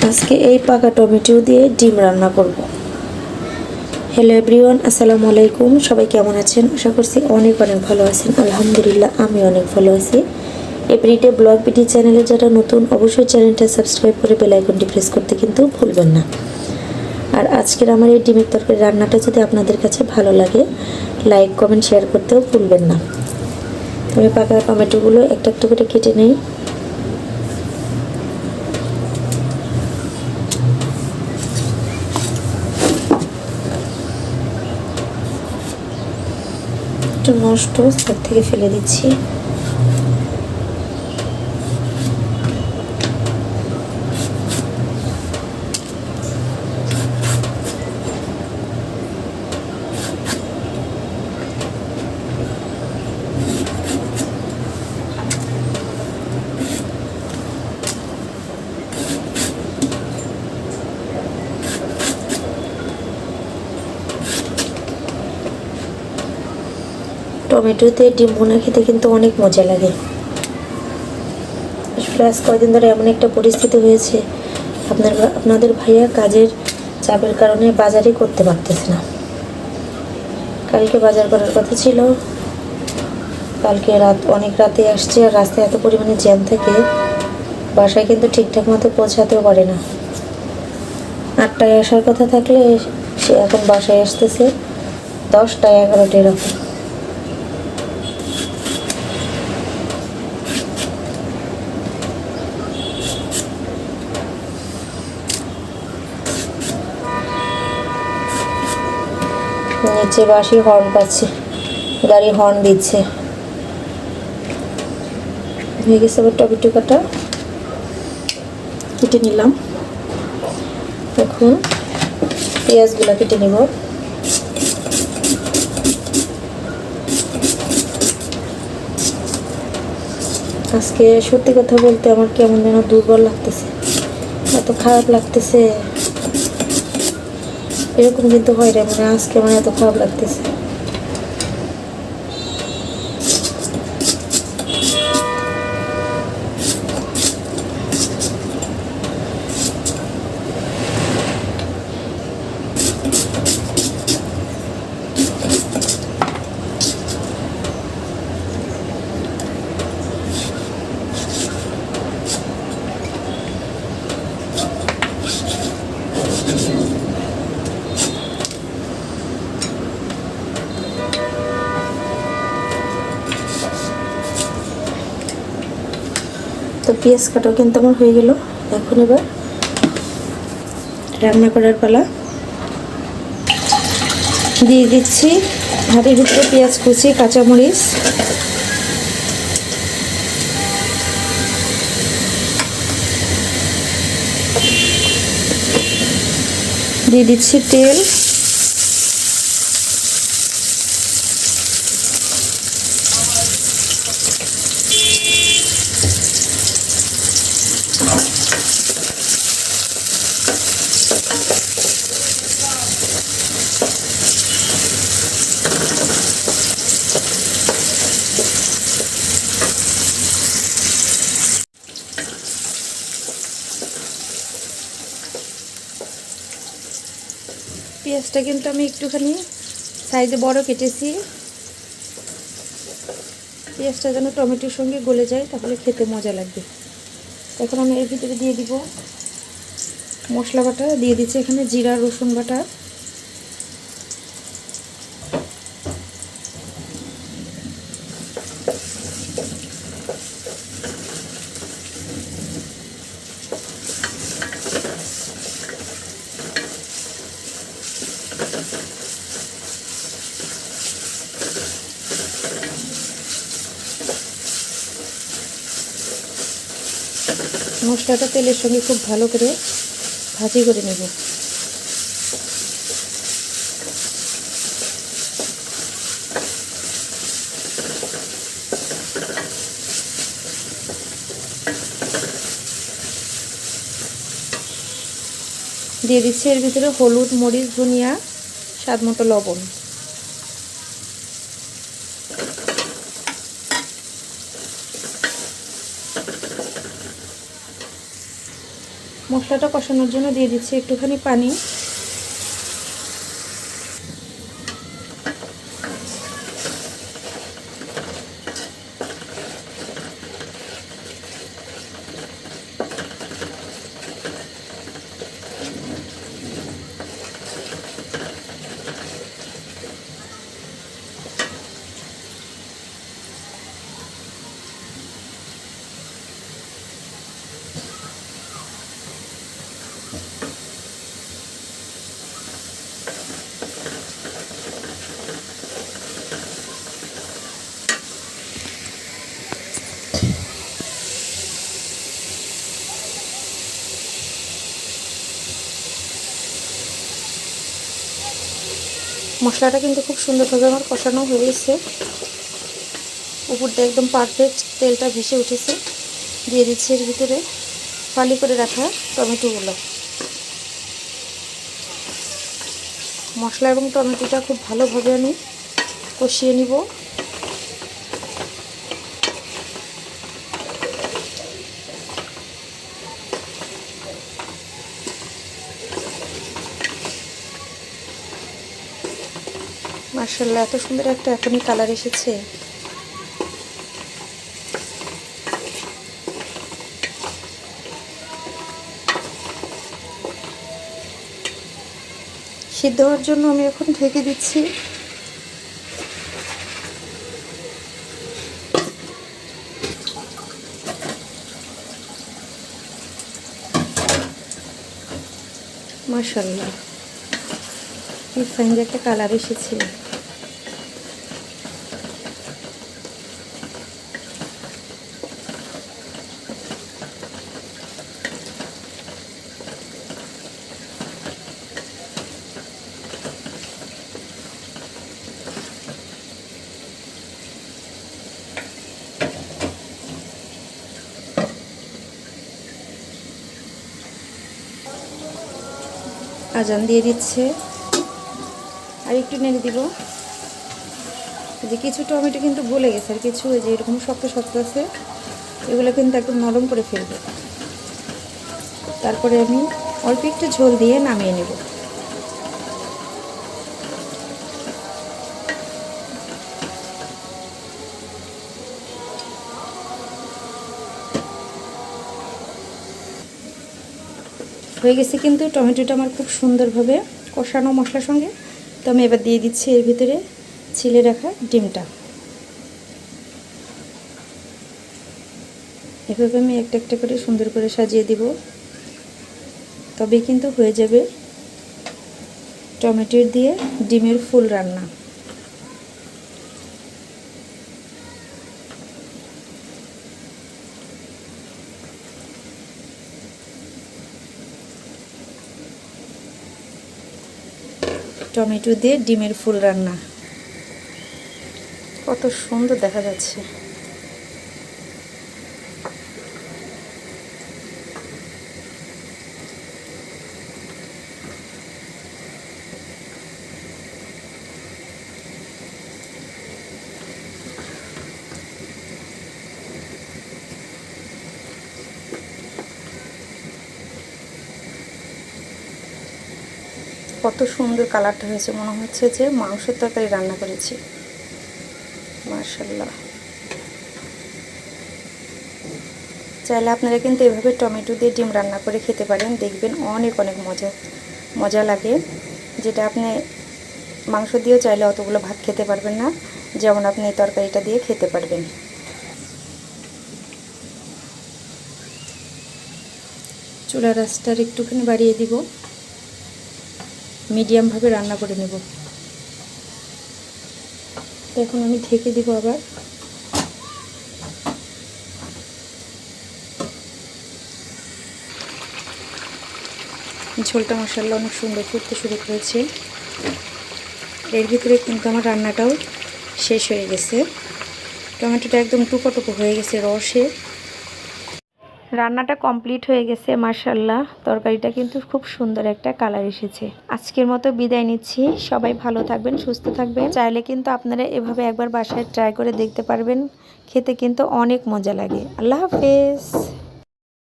আজকে এই পাকা টমেটো দিয়ে ডিম রান্না করব। হ্যালো এভরিওয়ান, আসসালামু আলাইকুম। সবাই কেমন আছেন? আশা করছি অনেক অনেক ভালো আছেন। আলহামদুলিল্লাহ আমি অনেক ভালো আছি। এভরিডে ব্লগ বিডি চ্যানেলে যারা নতুন, অবশ্যই চ্যানেলটা সাবস্ক্রাইব করে বেল আইকনটি প্রেস করতে কিন্তু ভুলবেন না। আর আজকের আমার এই ডিমের তরকারি রান্নাটা যদি আপনাদের কাছে ভালো লাগে, লাইক কমেন্ট শেয়ার করতেও ভুলবেন না। আমি পাকা টমেটোগুলো একটা একটা করে কেটে নিই। একটু নষ্ট, তার থেকে ফেলে দিচ্ছি। টমেটোতে ডিম ভুনা খেতে কিন্তু অনেক মজা লাগে। আসলে আজ কয়েকদিন ধরে এমন একটা পরিস্থিতি হয়েছে, আপনাদের ভাইয়া কাজের চাপের কারণে বাজারই করতে পারতেছে না। কালকে বাজার করার কথা ছিল, কালকে অনেক রাতে আসছে, আর রাস্তায় এত পরিমাণে জ্যাম থাকে, বাসায় কিন্তু ঠিকঠাক মতো পৌঁছাতেও পারে না। 8টায় আসার কথা থাকলে সে এখন বাসায় আসতেছে 10টা 11টা এরকম। নিচে বাসি হর্ন পাচ্ছে, গাড়ি হর্ন দিচ্ছে। হয়ে গেছে আবার টমেটো কাটা কেটে নিলাম। এখন পেঁয়াজগুলো কেটে নেব। আজকে সত্যি কথা বলতে আমার কেমন যেন দুর্বল লাগতেছে, এত খারাপ লাগতেছে। এরকম কিন্তু হয় রে, মানে আজকে আমার এত খারাপ লাগতেছে। তো পেঁয়াজ কাটাও কিন্তু আমার হয়ে গেল। এখন এবার রান্না করার পালা। দিয়ে দিচ্ছি হাতের ভিতরে পেঁয়াজ কুচি, কাঁচামরিচ, দিয়ে দিচ্ছি তেল, পেঁয়াজটা কিন্তু আমি একটুখানি সাইজে বড় কেটেছি। পেঁয়াজটা যেন টমেটোর সঙ্গে গলে যায়, তাহলে খেতে মজা লাগবে। এখন আমি এর ভিতরে দিয়ে দিব মশলা বাটা। দিয়ে দিচ্ছি এখানে জিরা রসুন বাটা, মশলাটা তেলের সঙ্গে খুব ভালো করে ভাজি করে নেব। দিয়ে দিচ্ছি এর ভিতরে হলুদ, মরিচ, ধনিয়া, স্বাদ মতো লবণ। মশলাটা কষানোর জন্য দিয়ে দিচ্ছি একটুখানি পানি। মশলাটা কিন্তু খুব সুন্দরভাবে আমার কষানো হয়ে গেছে, উপর দিয়ে একদম পারফেক্ট তেলটা ভেসে উঠেছে। দিয়ে দিচ্ছি এর ভিতরে ফালি করে রাখা টমেটোগুলো। মশলা এবং টমেটোটা খুব ভালোভাবে আমি কষিয়ে নিব। মাশাআল্লাহ, এত সুন্দর একটা এখনই কালার এসেছে। সিদ্ধ হওয়ার জন্য আমি এখন ঢেকে দিচ্ছি। মাশাআল্লাহ, কি ফাইন একটা কালার এসেছে। আজান দিয়ে দিচ্ছে, আর একটু নেড়ে দিব। যে কিছু টমেটো কিন্তু গলে গেছে, আর কিছু যে এরকম শক্ত শক্ত আছে, এগুলো কিন্তু একদম নরম করে ফেলবে। তারপরে আমি অল্প একটু ঝোল দিয়ে নামিয়ে নেব। হয়ে গেছে কিন্তু টমেটোটা আমার খুব সুন্দরভাবে কষানো মশলার সঙ্গে। তো আমি এবার দিয়ে দিচ্ছি এর ভিতরে ছিলে রাখা ডিমটা। এভাবে আমি একটা একটা করে সুন্দর করে সাজিয়ে দিব, তবে কিন্তু হয়ে যাবে টমেটোর দিয়ে ডিমের ফুল রান্না। টমেটো দিয়ে ডিমের ফুল রান্না কত সুন্দর দেখা যাচ্ছে। কত সুন্দর কালারটা হয়েছে, মনে হচ্ছে যে মাংসের তরকারি রান্না করেছি। মাশাআল্লাহ, চাইলে আপনারা কিন্তু এভাবে টমেটো দিয়ে ডিম রান্না করে খেতে পারেন, দেখবেন অনেক অনেক মজা লাগে। যেটা আপনি মাংস দিয়েও চাইলে অতগুলো ভাত খেতে পারবেন না, যেমন আপনি এই তরকারিটা দিয়ে খেতে পারবেন। চুলার আঁচটা একটুখানি বাড়িয়ে দিব, মিডিয়ামভাবে রান্না করে নেব। এখন আমি ঢেকে দিব আবার। ঝোলটা মাশাআল্লাহ অনেক সুন্দর ফুটতে শুরু করেছে। এর ভিতরে কিন্তু আমার রান্নাটাও শেষ হয়ে গেছে। টমেটোটা একদম টুকো টুকো হয়ে গেছে রসে। রান্নাটা কমপ্লিট হয়ে গেছে মাশাআল্লাহ। তরকারিটা কিন্তু খুব সুন্দর একটা কালার এসেছে। আজকের মতো বিদায় নিচ্ছি। সবাই ভালো থাকবেন, সুস্থ থাকবেন। চাইলে কিন্তু আপনারা এভাবে একবার বাসায় ট্রাই করে দেখতে পারবেন, খেতে কিন্তু অনেক মজা লাগে। আল্লাহ হাফেজ।